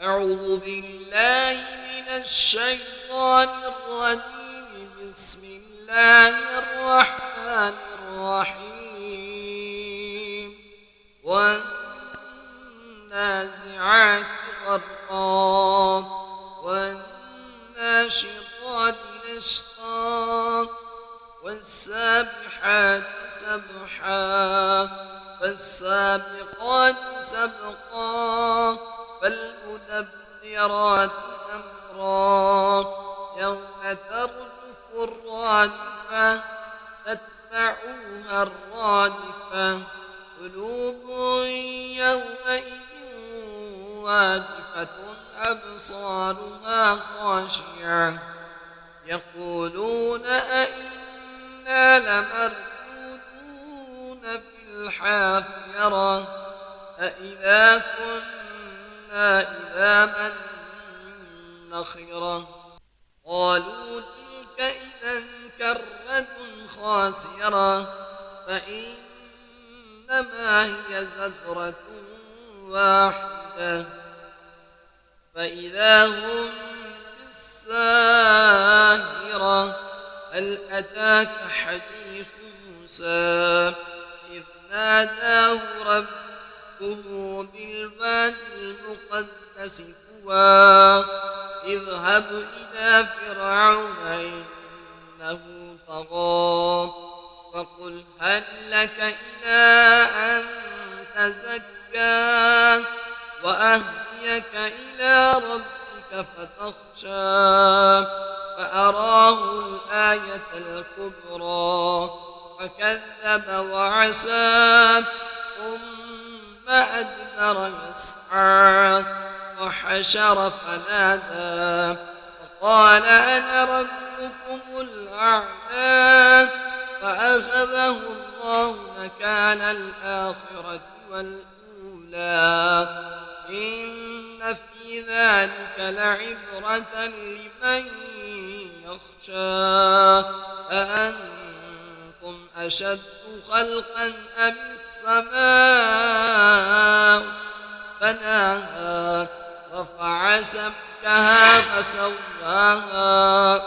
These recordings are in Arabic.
أعوذ بالله من الشيطان الرجيم. بسم الله الرحمن الرحيم. والنازعات غرقا والناشطات نشطا والسابحات سبحا فالسابقات سبقا فالمدبرات أمرا يوم ترجف الراجفة تتبعها الرادفة قلوب يومئذ واجفة أبصارها خاشعة يقولون أئنا لمردودون في الحافرة أئذا كنا عظاما نخرة قالوا تلك إذا كرة خاسرة فإنما هي زجرة واحدة فإذا هم بالساهرة هل أتاك حديث موسى إذ ناداه ربه بالوادي المقدس طوى اذهب إلى فرعون إنه طغى فقل هل لك إلى أن تزكى وأهديك إلى ربك فتخشى فأراه الآية الكبرى فكذب وعصى ثم أدبر يسعى وحشر فنادى فقال أنا ربكم الأعلى فأخذه الله نكال الآخرة والأولى إن في ذلك لعبرة لمن يخشى أأنتم أشد خلقا أم السماء بناها رفع سمكها فسواها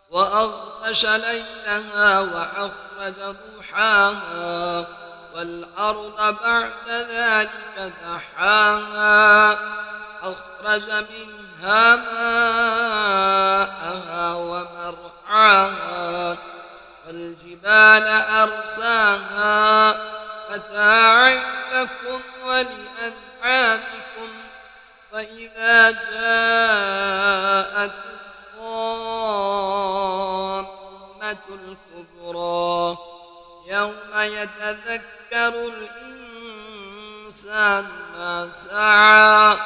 وأغطش ليلها وأخرج ضحاها والأرض بعد ذلك دحاها أخرج منها ماءها ومرعاها والجبال أرساها متاعا لكم ولأنعامكم فإذا جاءت الطامة الكبرى يوم يتذكر الإنسان ما سعى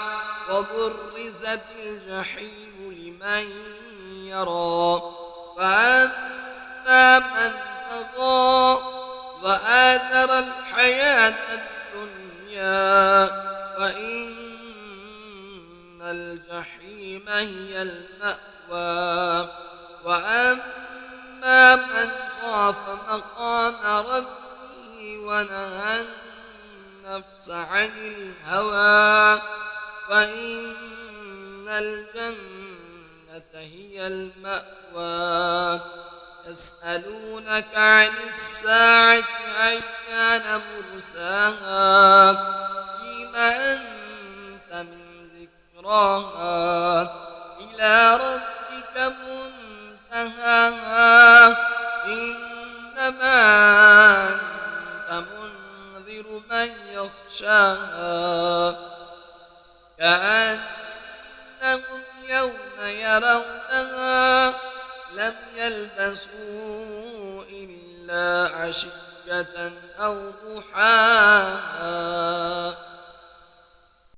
وبرزت الجحيم لمن يرى فأما من طغى وآثر الحياة الدنيا فإن الجحيم هي المأوى وأما من خاف مقام ربه ونهى النفس عن الهوى فإن الجنة هي المأوى يسألونك عن الساعة أيان مرساها فيما أنت من ذكراها إلى ربك منتهاها إنما أنت منذر من يخشاها كأنهم يوم يرونها لم يلبثوا إلا عشية أو ضحاها